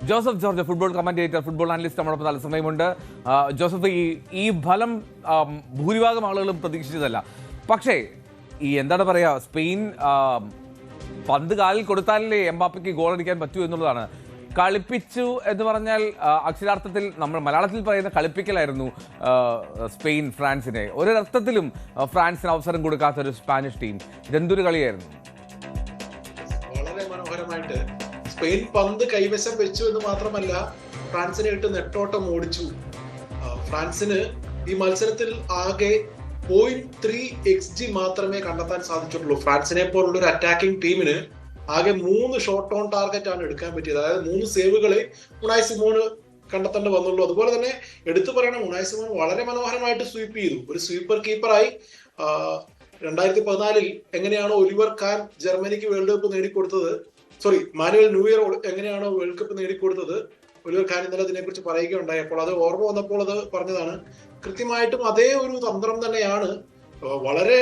Joseph George, football commentator, football analyst നമ്മളൊപ്പം തത്സമയമുണ്ട്. ജോസഫ്, ഈ ഫലം ഭൂരിഭാഗം ആളുകളും പ്രതീക്ഷിച്ചതല്ല. പക്ഷേ ഈ എന്താണ് പറയുക, സ്പെയിൻ പന്ത് കാലിൽ കൊടുത്താലേ എംബാപ്പയ്ക്ക് ഗോൾ അടിക്കാൻ പറ്റൂ എന്നുള്ളതാണ്. കളിപ്പിച്ചു എന്ന് പറഞ്ഞാൽ അക്ഷരാർത്ഥത്തിൽ നമ്മൾ മലയാളത്തിൽ പറയുന്ന കളിപ്പിക്കലായിരുന്നു സ്പെയിൻ ഫ്രാൻസിനെ. ഒരർത്ഥത്തിലും ഫ്രാൻസിന് അവസരം കൊടുക്കാത്തൊരു സ്പാനിഷ് ടീം. ഇതെന്തൊരു കളിയായിരുന്നു. വളരെ മനോഹരമായിട്ട് സ്പെയിൻ പന്ത് കൈവശം വെച്ചു എന്ന് മാത്രമല്ല, ഫ്രാൻസിനെ ഇട്ട് നെട്ടോട്ടം ഓടിച്ചു. ഫ്രാൻസിന് ഈ മത്സരത്തിൽ ആകെ 0.3 XG മാത്രമേ കണ്ടെത്താൻ സാധിച്ചിട്ടുള്ളൂ. ഫ്രാൻസിനെ പോലുള്ള ഒരു അറ്റാക്കിംഗ് ടീമിന് ആകെ 3 ഷോട്ട് ഓൺ ടാർഗറ്റ് ആണ് എടുക്കാൻ പറ്റിയത്. അതായത് 3 സേവുകളെ ഉണായ് സിമോണ് കണ്ടെത്തേണ്ടി വന്നുള്ളൂ. അതുപോലെ തന്നെ എടുത്തു പറയണം, ഉണായ് സിമോൺ വളരെ മനോഹരമായിട്ട് സ്വീപ്പ് ചെയ്തു. ഒരു സ്വീപ്പർ കീപ്പറായി 2014 എങ്ങനെയാണോ ഒലിവർ കാൻ ജർമ്മനിക്ക് വേൾഡ് കപ്പ് നേടിക്കൊടുത്തത്, മാനുവൽ ന്യൂയർ എങ്ങനെയാണോ വേൾഡ് കപ്പ് നേടിക്കൊടുത്തത്, ഒലിവർ ഖാൻ ഇന്നലെ അതിനെക്കുറിച്ച് പറയുകയുണ്ടായി. അപ്പോൾ അത് ഓർമ്മ വന്നപ്പോൾ അത് പറഞ്ഞതാണ്. കൃത്യമായിട്ടും അതേ ഒരു തന്ത്രം തന്നെയാണ്. വളരെ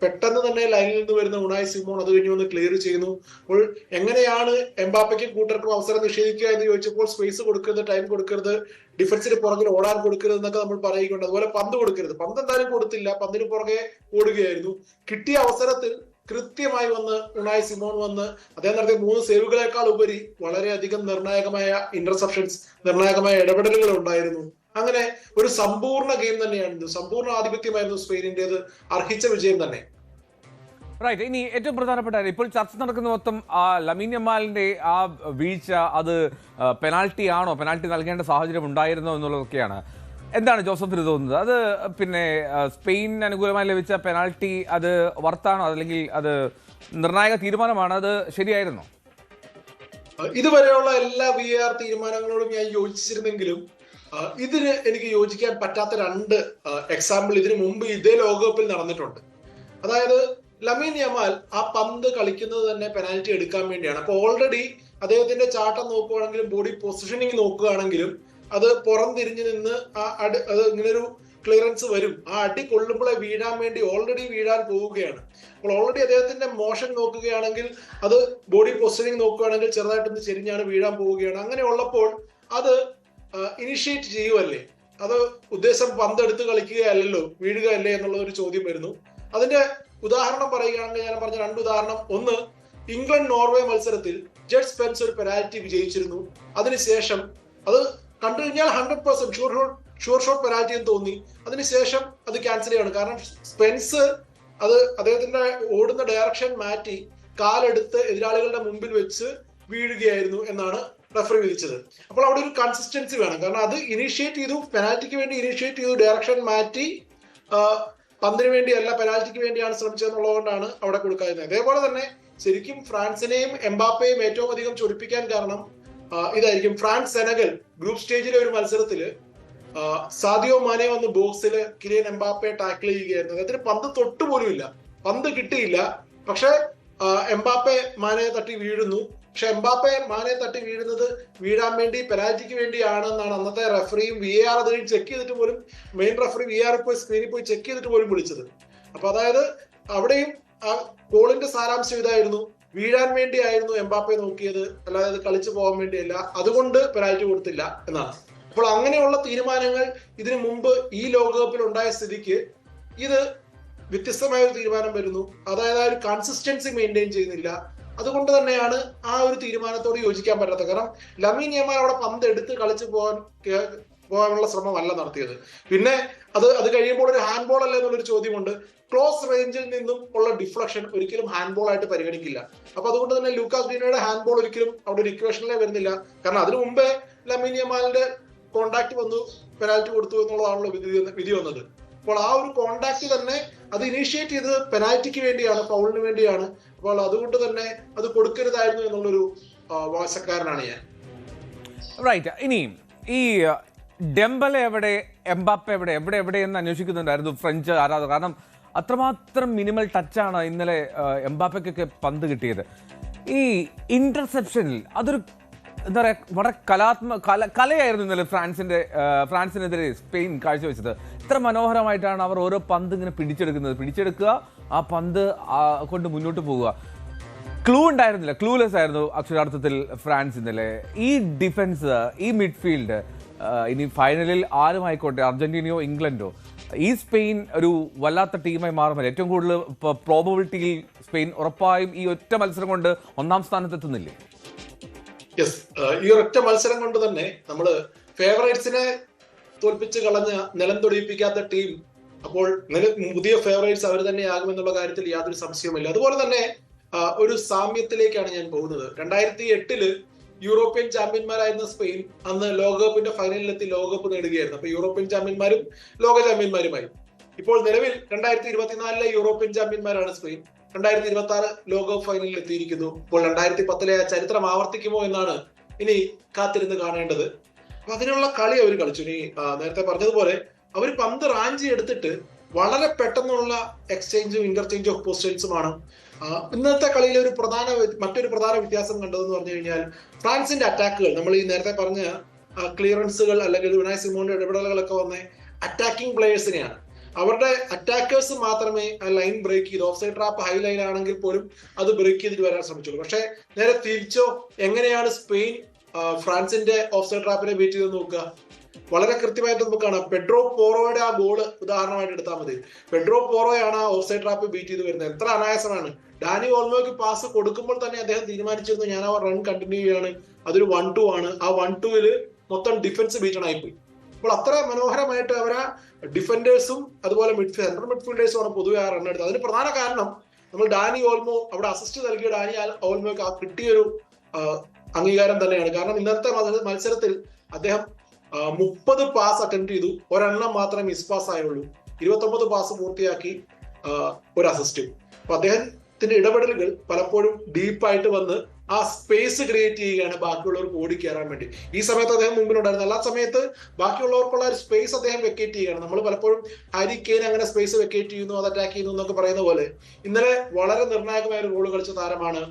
പെട്ടെന്ന് തന്നെ ലൈനിൽ നിന്ന് വരുന്ന ഉണായ് സിമോൺ അത് കഴിഞ്ഞ് വന്ന് ക്ലിയർ ചെയ്യുന്നു. അപ്പോൾ എങ്ങനെയാണ് എംബാപ്പയ്ക്കും കൂട്ടർക്കും അവസരം നിഷേധിക്കുക എന്ന് ചോദിച്ചപ്പോൾ സ്പേസ് കൊടുക്കരുത്, ടൈം കൊടുക്കരുത്, ഡിഫൻസിന് പുറകിൽ ഓടാൻ കൊടുക്കരുത് എന്നൊക്കെ നമ്മൾ പറയുകയുണ്ട്. അതുപോലെ പന്ത് കൊടുക്കരുത്, പന്ത് എന്തായാലും കൊടുത്തില്ല, പന്തിന് പുറകെ ഓടുകയായിരുന്നു. കിട്ടിയ അവസരത്തിൽ കൃത്യമായി വന്ന് ഉണായ് സിമോൺ വന്ന് അദ്ദേഹം നടത്തിയ 3 സേവുകളേക്കാൾ ഉപരി വളരെയധികം നിർണായകമായ ഇന്റർസെപ്ഷൻസ്, നിർണായകമായ ഇടപെടലുകൾ ഉണ്ടായിരുന്നു. അങ്ങനെ ഒരു സമ്പൂർണ്ണ ഗെയിം തന്നെയായിരുന്നു, സമ്പൂർണ്ണ ആധിപത്യമായിരുന്നു സ്പെയിനിന്റേത്. അർഹിച്ച വിജയം തന്നെ. റൈറ്റ്. ഇനി ഏറ്റവും പ്രധാനപ്പെട്ട ഇപ്പോൾ ചർച്ച നടക്കുന്ന മൊത്തം ലമീൻ യമാലിന്റെ ആ വീഴ്ച, അത് പെനാൽറ്റി ആണോ, പെനാൽറ്റി നൽകേണ്ട സാഹചര്യം ഉണ്ടായിരുന്നോ എന്നുള്ളതൊക്കെയാണ്. എന്താണ് ജോസഫിന് തോന്നുന്നത്? അത് പിന്നെ സ്പെയിൻ അനുകൂലമായി ലഭിച്ച പെനാൽറ്റി അത് വർത്താണോ, അല്ലെങ്കിൽ അത് നിർണായക തീരുമാനമാണ്, അത് ശരിയായിരുന്നോ? ഇതുവരെയുള്ള എല്ലാ VAR തീരുമാനങ്ങളോടും ഞാൻ യോജിച്ചിരുന്നെങ്കിലും ഇതിന് എനിക്ക് യോജിക്കാൻ പറ്റാത്ത 2 എക്സാമ്പിൾ ഇതിനു മുമ്പ് ഇതേ ലോകകപ്പിൽ നടന്നിട്ടുണ്ട്. അതായത് ലമീൻ യമാൽ ആ പന്ത് കളിക്കുന്നത് തന്നെ പെനാൽറ്റി എടുക്കാൻ വേണ്ടിയാണ്. അപ്പൊ ഓൾറെഡി അദ്ദേഹത്തിന്റെ ചാട്ടം നോക്കുകയാണെങ്കിലും ബോഡി പൊസിഷനിങ് നോക്കുകയാണെങ്കിലും അത് പുറം തിരിഞ്ഞു നിന്ന് അത് ഇങ്ങനൊരു ക്ലിയറൻസ് വരും. ആ അടി കൊള്ളുമ്പോഴേ വീഴാൻ വേണ്ടി ഓൾറെഡി വീഴാൻ പോവുകയാണ്. അപ്പോൾ ഓൾറെഡി അദ്ദേഹത്തിന്റെ മോഷൻ നോക്കുകയാണെങ്കിൽ, അത് ബോഡി പൊസിഷനിങ് നോക്കുകയാണെങ്കിൽ ചെറുതായിട്ടൊന്ന് ചെരിഞ്ഞാണ് വീഴാൻ പോവുകയാണ്. അങ്ങനെ ഉള്ളപ്പോൾ അത് ഇനിഷ്യേറ്റ് ചെയ്യുമല്ലേ, അത് ഉദ്ദേശം പന്തെടുത്ത് കളിക്കുകയല്ലല്ലോ, വീഴുകയല്ലേ എന്നുള്ള ഒരു ചോദ്യം വരുന്നു. അതിന്റെ ഉദാഹരണം പറയുകയാണെങ്കിൽ ഞാൻ പറഞ്ഞ 2 ഉദാഹരണം. ഒന്ന്, ഇംഗ്ലണ്ട് നോർവേ മത്സരത്തിൽ ജഡ് സ്പെൻസ് ഒരു പെനാൽറ്റി വിജയിച്ചിരുന്നു. അതിനുശേഷം അത് കണ്ടു കഴിഞ്ഞാൽ 100% ഷുവർ ഷോട്ട് പെനാൽറ്റി എന്ന് തോന്നി. അതിനുശേഷം അത് ക്യാൻസൽ ചെയ്യണം. കാരണം സ്പെൻസ് അത് അദ്ദേഹത്തിന്റെ ഓടുന്ന ഡയറക്ഷൻ മാറ്റി കാലെടുത്ത് എതിരാളികളുടെ മുമ്പിൽ വെച്ച് വീഴുകയായിരുന്നു എന്നാണ് റഫറി വിധിച്ചത്. അപ്പോൾ അവിടെ ഒരു കൺസിസ്റ്റൻസി വേണം. കാരണം അത് ഇനിഷ്യേറ്റ് ചെയ്തു, പെനാൽറ്റിക്ക് വേണ്ടി ഇനിഷ്യേറ്റ് ചെയ്തു, ഡയറക്ഷൻ മാറ്റി പന്തിന് വേണ്ടിയല്ല പെനാൽറ്റിക്ക് വേണ്ടിയാണ് ശ്രമിച്ചതെന്നുള്ളതുകൊണ്ടാണ് അവിടെ കൊടുക്കാതിരുന്നത്. അതേപോലെ തന്നെ ശരിക്കും ഫ്രാൻസിനെയും എംബാപ്പയെയും ഏറ്റവും അധികം ചൊടിപ്പിക്കാൻ കാരണം ഇതായിരിക്കും. ഫ്രാൻസ് സെനഗൽ ഗ്രൂപ്പ് സ്റ്റേജിലെ ഒരു മത്സരത്തില് സാദിയോ മാനെ വന്ന് ബോക്സിൽ കിലിയൻ എംബാപ്പയെ ടാക്കിൾ ചെയ്യുകയായിരുന്നു. അദ്ദേഹത്തിന് പന്ത് തൊട്ടുപോലുമില്ല, പന്ത് കിട്ടിയില്ല. പക്ഷെ എംബാപ്പെ മാനയെ തട്ടി വീഴുന്നു. പക്ഷെ എംബാപ്പെ മാനയെ തട്ടി വീഴുന്നത് വീഴാൻ വേണ്ടി പെനാൽറ്റിക്ക് വേണ്ടിയാണെന്നാണ് അന്നത്തെ റെഫറിയും VAR അത് ചെക്ക് ചെയ്തിട്ട് പോലും, മെയിൻ റെഫറി VAR പോയി സ്ക്രീനിൽ പോയി ചെക്ക് ചെയ്തിട്ട് പോലും വിളിച്ചത്. അപ്പൊ അതായത് അവിടെയും ആ ഗോളിന്റെ സാരാംശം ഇതായിരുന്നു, വീഴാൻ വേണ്ടിയായിരുന്നു എംബാപ്പെ നോക്കിയത്, അല്ലാതെ കളിച്ചു പോകാൻ വേണ്ടിയല്ല. അതുകൊണ്ട് പെനാൽറ്റി കൊടുത്തില്ല എന്നാണ്. അപ്പോൾ അങ്ങനെയുള്ള തീരുമാനങ്ങൾ ഇതിനു മുമ്പ് ഈ ലോകകപ്പിൽ ഉണ്ടായ സ്ഥിതിക്ക് ഇത് വ്യത്യസ്തമായ ഒരു തീരുമാനം വരുന്നു. അതായത് ആ ഒരു കൺസിസ്റ്റൻസി മെയിൻറ്റെയിൻ ചെയ്യുന്നില്ല. അതുകൊണ്ട് തന്നെയാണ് ആ ഒരു തീരുമാനത്തോട് യോജിക്കാൻ പറ്റാത്തത്. കാരണം ലമീൻ യമാൽ അവിടെ പന്ത് എടുത്ത് കളിച്ചു പോകാനുള്ള ശ്രമമല്ല നടത്തിയത്. പിന്നെ അത് കഴിയുമ്പോൾ ഒരു ഹാൻഡ് ബോൾ അല്ലേ എന്നുള്ളൊരു ചോദ്യമുണ്ട്. ക്ലോസ് റേഞ്ചിൽ നിന്നും ഉള്ള ഡിഫ്ലക്ഷൻ ഒരിക്കലും ഹാൻഡ് ബോൾ ആയിട്ട് പരിഗണിക്കില്ല. അപ്പൊ അതുകൊണ്ട് തന്നെ ലൂക്കാസ് ഡീനോയുടെ ഹാൻഡ് ബോൾ ഒരിക്കലും അവിടെ ഒരു ഇക്വേഷനിലേ വരുന്നില്ല. കാരണം അതിനു മുമ്പേ ലമീൻ യമാലിന്റെ കോണ്ടാക്ട് വന്നു, പെനാൽറ്റി കൊടുത്തു എന്നുള്ളതാണല്ലോ വിധി വന്നത്. അപ്പോൾ ആ ഒരു കോണ്ടാക്ട് തന്നെ അത് ഇനീഷ്യേറ്റ് ചെയ്തത് പെനാൽറ്റിക്ക് വേണ്ടിയാണ്, ഫൗളിന് വേണ്ടിയാണ്. അപ്പോൾ അതുകൊണ്ട് തന്നെ അത് കൊടുക്കരുതായിരുന്നു എന്നുള്ളൊരു വാശക്കാരനാണ് ഞാൻ. റൈറ്റ്. ഇനിയും ഈ ഡെംബലെ എവിടെ, എംബാപ്പെ എവിടെ എന്ന് അന്വേഷിക്കുന്നുണ്ടായിരുന്നു ഫ്രഞ്ച് ആരാധകർ. കാരണം അത്രമാത്രം മിനിമൽ ടച്ചാണ് ഇന്നലെ എംബാപ്പയ്ക്കൊക്കെ പന്ത് കിട്ടിയത്. ഈ ഇന്റർസെപ്ഷനിൽ അതൊരു എന്താ പറയുക, വളരെ കലയായിരുന്നു ഇന്നലെ ഫ്രാൻസിനെതിരെ സ്പെയിൻ കാഴ്ചവെച്ചത്. ഇത്ര മനോഹരമായിട്ടാണ് അവർ ഓരോ പന്ത് ഇങ്ങനെ പിടിച്ചെടുക്കുക, ആ പന്ത് കൊണ്ട് മുന്നോട്ട് പോവുക. ക്ലൂ ഉണ്ടായിരുന്നില്ല, ക്ലൂലെസ് ആയിരുന്നു അക്ഷരാർത്ഥത്തിൽ ഫ്രാൻസ് ഇന്നലെ. ഈ ഡിഫൻസ്, ഈ മിഡ്ഫീൽഡ്, ഇനി ഫൈനലിൽ ആരുമായിക്കോട്ടെ, അർജന്റീനയോ ഇംഗ്ലണ്ടോ, ഈ സ്പെയിൻ ഒരു വല്ലാത്ത ടീമായി മാറുമ്പോൾ ഏറ്റവും കൂടുതൽ പ്രോബബിലിറ്റിയിൽ സ്പെയിൻ ഉറപ്പായും ഈ ഒറ്റ മത്സരം കൊണ്ട് ഒന്നാം സ്ഥാനത്തെത്തുന്നില്ലേ? യെസ്, ഈ ഒരൊറ്റ മത്സരം കൊണ്ട് തന്നെ നമ്മള് ഫേവറേറ്റ്സിനെ തോൽപ്പിച്ച് കളഞ്ഞ നിലം തൊടിയിപ്പിക്കാത്ത ടീം അപ്പോൾ പുതിയ ഫേവറേറ്റ്സ് അവർ തന്നെയാകുമെന്നുള്ള കാര്യത്തിൽ യാതൊരു സംശയവുമില്ല. അതുപോലെ തന്നെ ഒരു സാമ്യത്തിലേക്കാണ് ഞാൻ പോകുന്നത്. 2008 യൂറോപ്യൻ ചാമ്പ്യന്മാരായിരുന്ന സ്പെയിൻ അന്ന് ലോകകപ്പിന്റെ ഫൈനലിലെത്തി ലോകകപ്പ് നേടുകയായിരുന്നു. അപ്പൊ യൂറോപ്യൻ ചാമ്പ്യന്മാരും ലോക ചാമ്പ്യന്മാരുമായി. ഇപ്പോൾ നിലവിൽ 2024 യൂറോപ്യൻ ചാമ്പ്യന്മാരാണ് സ്പെയിൻ. 2026 ലോകകപ്പ് ഫൈനലിൽ എത്തിയിരിക്കുന്നു. ഇപ്പോൾ 2010 ചരിത്രം ആവർത്തിക്കുമോ എന്നാണ് ഇനി കാത്തിരുന്ന് കാണേണ്ടത്. അപ്പൊ അതിനുള്ള കളി അവർ കളിച്ചു. ഇനി നേരത്തെ പറഞ്ഞതുപോലെ അവർ പന്ത് റാഞ്ചി എടുത്തിട്ട് വളരെ പെട്ടെന്നുള്ള എക്സ്ചേഞ്ചും ഇന്റർചേഞ്ച് ഓഫ് പൊസിഷൻസുമാണ് ഇന്നത്തെ കളിയിൽ മറ്റൊരു പ്രധാന വ്യത്യാസം കണ്ടതെന്ന് പറഞ്ഞു കഴിഞ്ഞാൽ ഫ്രാൻസിന്റെ അറ്റാക്കുകൾ. നമ്മൾ ഈ നേരത്തെ പറഞ്ഞ ക്ലിയറൻസുകൾ അല്ലെങ്കിൽ ഉനായ് സിമോന്റെ ഇടപെടലുകളൊക്കെ വന്ന അറ്റാക്കിംഗ് പ്ലേയേഴ്സിനെയാണ്. അവരുടെ അറ്റാക്കേഴ്സ് മാത്രമേ ആ ലൈൻ ബ്രേക്ക് ചെയ്ത്, of side trap high line ആണെങ്കിൽ പോലും അത് ബ്രേക്ക് ചെയ്തിട്ട് വരാൻ ശ്രമിച്ചുള്ളൂ. പക്ഷെ നേരെ തിരിച്ചോ, എങ്ങനെയാണ് സ്പെയിൻ ഫ്രാൻസിന്റെ ഓഫ് സൈഡ് ട്രാപ്പിനെ ബീറ്റ് ചെയ്ത് നോക്കുക? വളരെ കൃത്യമായിട്ട് നമുക്ക് കാണാം. പെഡ്രോ പോറോയുടെ ആ ഗോള് ഉദാഹരണമായിട്ട് എടുത്താൽ മതി. പെഡ്രോ പോറോയാണ് ആ ഓഫ് സൈഡ് ട്രാപ്പ് ബീറ്റ് ചെയ്ത് വരുന്നത്. എത്ര അനായാസമാണ്. ഡാനി ഓൾമോയ്ക്ക് പാസ് കൊടുക്കുമ്പോൾ തന്നെ അദ്ദേഹം തീരുമാനിച്ചിരുന്നു, ഞാൻ ആ റൺ കണ്ടിന്യൂ ചെയ്യാണ്, അതൊരു 1-2 ആണ്. ആ 1-2 മൊത്തം ഡിഫൻസ് ബീറ്റൺ ആയിപ്പോയി. അപ്പോൾ അത്ര മനോഹരമായിട്ട് അവരാ ഡിഫൻഡേഴ്സും അതുപോലെ സെൻട്രൽ മിഡ്ഫീൽഡേഴ്സും ആണ് പൊതുവെ ആ റൺ എടുത്തത്. അതിന് പ്രധാന കാരണം നമ്മൾ ഡാനി ഓൾമോ അവിടെ അസിസ്റ്റ് നൽകിയ ഡാനി ഓൾമോയ്ക്ക് ആ കിട്ടിയൊരു അംഗീകാരം തന്നെയാണ്. കാരണം ഇന്നത്തെ മത്സരത്തിൽ അദ്ദേഹം 30 പാസ് അറ്റംപ്റ്റ് ചെയ്തു, ഒരെണ്ണം മാത്രമേ മിസ് പാസ് ആയുള്ളൂ. 29 പാസ് പൂർത്തിയാക്കി, ഒരു അസിസ്റ്റ്. അപ്പൊ അദ്ദേഹത്തിന്റെ ഇടപെടലുകൾ പലപ്പോഴും ഡീപ്പായിട്ട് വന്ന് ആ സ്പേസ് ക്രിയേറ്റ് ചെയ്യുകയാണ് ബാക്കിയുള്ളവർക്ക് ഓടിക്കയറാൻ വേണ്ടി. ഈ സമയത്ത് അദ്ദേഹം മുമ്പിലുണ്ടായിരുന്നു. എല്ലാ സമയത്ത് ബാക്കിയുള്ളവർക്കുള്ള ഒരു സ്പേസ് അദ്ദേഹം വെക്കേറ്റ് ചെയ്യുകയാണ്. നമ്മൾ പലപ്പോഴും ഹാരി കെയ്ൻ അങ്ങനെ സ്പേസ് വെക്കേറ്റ് ചെയ്യുന്നു, അത് അറ്റാക്ക് ചെയ്യുന്നു എന്നൊക്കെ പറയുന്ന പോലെ ഇന്നലെ വളരെ നിർണായകമായ ഒരു റോൾ കളിച്ച താരമാണ്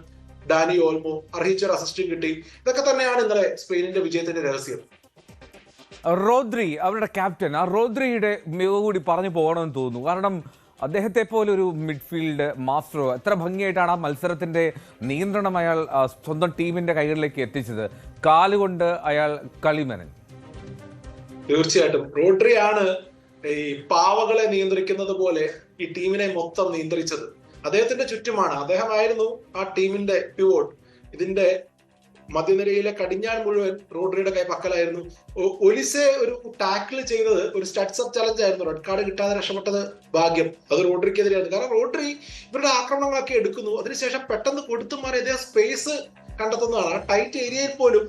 ഡാനി ഓൾമോ. അർഹിച്ചൊരു അസിസ്റ്റും കിട്ടി. ഇതൊക്കെ തന്നെയാണ് ഇന്നലെ സ്പെയിനിന്റെ വിജയത്തിന്റെ രഹസ്യം. റോദ്രി, അവരുടെ ക്യാപ്റ്റൻ, ആ റോദ്രിയുടെ മികവ് കൂടി പറഞ്ഞു പോകണമെന്ന് തോന്നുന്നു. കാരണം അദ്ദേഹത്തെ പോലെ ഒരു മിഡ്ഫീൽഡ് മാസ്റ്ററോ എത്ര ഭംഗിയായിട്ടാണ് ആ മത്സരത്തിന്റെ നിയന്ത്രണം അയാൾ സ്വന്തം ടീമിന്റെ കൈകളിലേക്ക് എത്തിച്ചത്. കാലുകൊണ്ട് അയാൾ കളിമനൻ. തീർച്ചയായിട്ടും റോഡ്രി ആണ് ഈ പാവകളെ നിയന്ത്രിക്കുന്നത് പോലെ ഈ ടീമിനെ മൊത്തം നിയന്ത്രിച്ചത്. അദ്ദേഹത്തിന്റെ ചുറ്റുമാണ്. അദ്ദേഹമായിരുന്നു ആ ടീമിന്റെ പിവോട്ട്. ഇതിന്റെ മധ്യനിരയിലെ കടിഞ്ഞാൻ മുഴുവൻ റോഡ്രിയുടെ പക്കലായിരുന്നു. ഒലിസെ ഒരു ടാക്കിൾ ചെയ്തത് ഒരു സ്റ്റഡ്സ് അപ്പ് ചലഞ്ച് ആയിരുന്നു. റെഡ് കാർഡ് കിട്ടാതെ രക്ഷപ്പെട്ടത് ഭാഗ്യം. അത് റോഡ്രിക്കെതിരെയായിരുന്നു. കാരണം റോഡ്രി ഇവരുടെ ആക്രമണങ്ങളൊക്കെ എടുക്കുന്നു, അതിനുശേഷം പെട്ടെന്ന് കൊടുത്തു മാറി അദ്ദേഹം സ്പേസ് കണ്ടെത്തുന്നതാണ്. ആ ടൈറ്റ് ഏരിയയിൽ പോലും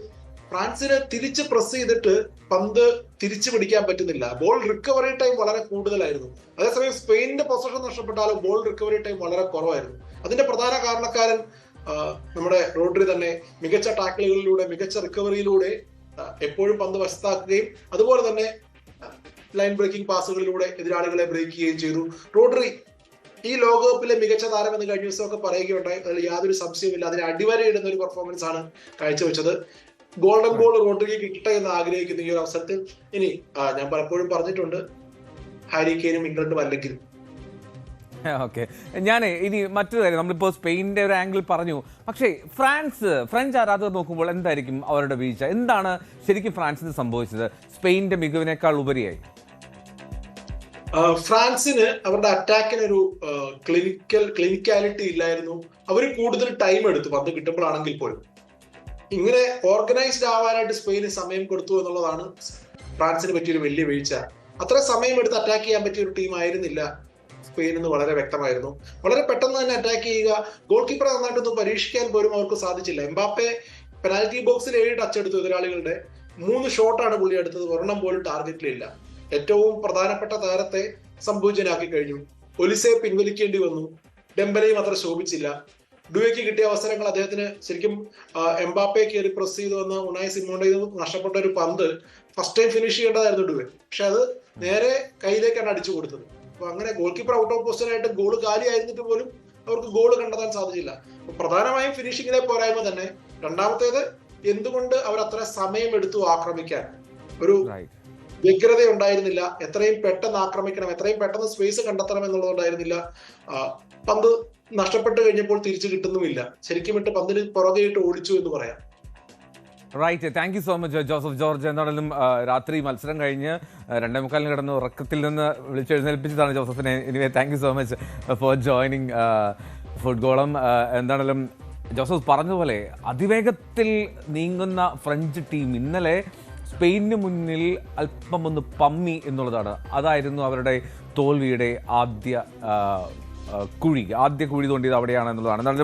ഫ്രാൻസിനെ തിരിച്ച് പ്രസ് ചെയ്തിട്ട് പന്ത് തിരിച്ചു പിടിക്കാൻ പറ്റുന്നില്ല. ബോൾ റിക്കവറി ടൈം വളരെ കൂടുതലായിരുന്നു. അതേസമയം സ്പെയിനിന്റെ പൊസിഷൻ നഷ്ടപ്പെട്ടാലും ബോൾ റിക്കവറി ടൈം വളരെ കുറവായിരുന്നു. അതിന്റെ പ്രധാന കാരണക്കാരൻ നമ്മുടെ റോഡ്രി തന്നെ. മികച്ച ടാക്കിളുകളിലൂടെ, മികച്ച റിക്കവറിയിലൂടെ എപ്പോഴും പന്ത് വശത്താക്കുകയും അതുപോലെ തന്നെ ലൈൻ ബ്രേക്കിംഗ് പാസുകളിലൂടെ എതിരാളികളെ ബ്രേക്ക് ചെയ്യുകയും ചെയ്തു. റോഡ്രി ഈ ലോകകപ്പിലെ മികച്ച താരം എന്ന് കഴിഞ്ഞ ദിവസമൊക്കെ പറയുകയുണ്ടായി. അതിൽ യാതൊരു സംശയവുമില്ല. അതിന് അടിവരയിടുന്ന ഒരു പെർഫോമൻസ് ആണ് കാഴ്ചവെച്ചത്. ഗോൾഡൻ ബോൾ റോഡ്രിക്ക് കിട്ടട്ടെ എന്ന് ആഗ്രഹിക്കുന്ന ഈ ഒരു അവസരത്തിൽ ഇനി ഞാൻ പലപ്പോഴും പറഞ്ഞിട്ടുണ്ട്, ഹാരി കെയ്നും ഇംഗ്ലണ്ടും അല്ലെങ്കിൽ. ഓക്കെ, ഞാൻ ഇനി മറ്റൊരു കാര്യം, നമ്മളിപ്പോൾ സ്പെയിനിൻ്റെ ഒരു ആംഗിൾ പറഞ്ഞു. പക്ഷേ ഫ്രഞ്ച് ആരാധകർ നോക്കുമ്പോൾ എന്തായിരിക്കും അവരുടെ വീഴ്ച? എന്താണ് ശരിക്കും ഫ്രാൻസിന് സംഭവിച്ചത് സ്പെയിനിന്റെ മികവിനേക്കാൾ ഉപരിയായി? ഫ്രാൻസിന് അവരുടെ അറ്റാക്കിന് ഒരു ക്ലിനിക്കാലിറ്റി ഇല്ലായിരുന്നു. അവർ കൂടുതൽ ടൈം എടുത്തു പന്ത് കിട്ടുമ്പോഴാണെങ്കിൽ പോലും. ഇങ്ങനെ ഓർഗനൈസ്ഡ് ആവാനായിട്ട് സ്പെയിന് സമയം കൊടുത്തു എന്നുള്ളതാണ് ഫ്രാൻസിന് പറ്റിയൊരു വലിയ വീഴ്ച. അത്ര സമയം എടുത്ത് അറ്റാക്ക് ചെയ്യാൻ പറ്റിയ ഒരു ടീം ആയിരുന്നില്ല സ്പെയിൻ എന്ന് വളരെ വ്യക്തമായിരുന്നു. വളരെ പെട്ടെന്ന് തന്നെ അറ്റാക്ക് ചെയ്യുക, ഗോൾ കീപ്പറെ നന്നായിട്ടൊന്നും പരീക്ഷിക്കാൻ പോലും അവർക്ക് സാധിച്ചില്ല. എംബാപ്പെ പെനാൽറ്റി ബോക്സിൽ 7 ടച്ച് എടുത്തു എതിരാളികളുടെ. 3 ഷോട്ടാണ് പുള്ളി എടുത്തത്, ഒരെണ്ണം പോലും ടാർഗറ്റിലില്ല. ഏറ്റവും പ്രധാനപ്പെട്ട താരത്തെ സംഭൂജനാക്കി കഴിഞ്ഞു. ഒലിസെ പിൻവലിക്കേണ്ടി വന്നു. ഡെംബലയും അത്ര ശോഭിച്ചില്ല. ഡുവയ്ക്ക് കിട്ടിയ അവസരങ്ങൾ അദ്ദേഹത്തിന് ശരിക്കും എംബാപ്പെ കയറി പ്രസ് ചെയ്തു വന്ന ഉനായ് സിമോന്റെ നഷ്ടപ്പെട്ട ഒരു പന്ത് ഫസ്റ്റ് ടൈം ഫിനിഷ് ചെയ്യേണ്ടതായിരുന്നു ഡുവെ. പക്ഷെ അത് നേരെ കയ്യിലേക്കാണ് അടിച്ചു കൊടുത്തത്. അപ്പൊ അങ്ങനെ ഗോൾ കീപ്പർ ഔട്ട് ഓഫ് പൊസിഷനായിട്ട് ഗോൾ കാലിയായിരുന്നിട്ട് പോലും അവർക്ക് ഗോൾ കണ്ടെത്താൻ സാധിച്ചില്ല. അപ്പൊ പ്രധാനമായും ഫിനിഷിങ്ങിലെ പോരായ്മ തന്നെ. രണ്ടാമത്തേത്, എന്തുകൊണ്ട് അവർ അത്ര സമയം എടുത്തു ആക്രമിക്കാൻ? ഒരു വ്യഗ്രത ഉണ്ടായിരുന്നില്ല. എത്രയും പെട്ടെന്ന് ആക്രമിക്കണം, എത്രയും പെട്ടെന്ന് സ്പേസ് കണ്ടെത്തണം എന്നുള്ളതുണ്ടായിരുന്നില്ല. പന്ത് നഷ്ടപ്പെട്ട് കഴിഞ്ഞപ്പോൾ തിരിച്ചു കിട്ടുന്നുമില്ല. ശരിക്കും ഇട്ട് പന്തിന് പുറകെ ഇട്ട് ഓടിച്ചു എന്ന് പറയാം. Right, thank you so much Joseph George. എന്താണെങ്കിലും രാത്രി മത്സരം കഴിഞ്ഞ് 2:45 കിടന്ന് ഉറക്കത്തിൽ നിന്ന് വിളിച്ചെഴുന്നേൽപ്പിച്ചതാണ് ജോസഫിനെ. Anyway thank you so much for joining ഫുട്ബോളം. എന്താണെങ്കിലും ജോസഫ് പറഞ്ഞതുപോലെ അതിവേഗത്തിൽ നീങ്ങുന്ന ഫ്രഞ്ച് ടീം ഇന്നലെ സ്പെയിനിന് മുന്നിൽ അല്പം ഒന്ന് പമ്മി എന്നുള്ളതാണ്. അതായിരുന്നു അവരുടെ തോൽവിയുടെ ആദ്യ കുഴി തോണ്ടിയത് അവിടെയാണ് എന്നുള്ളതാണ്.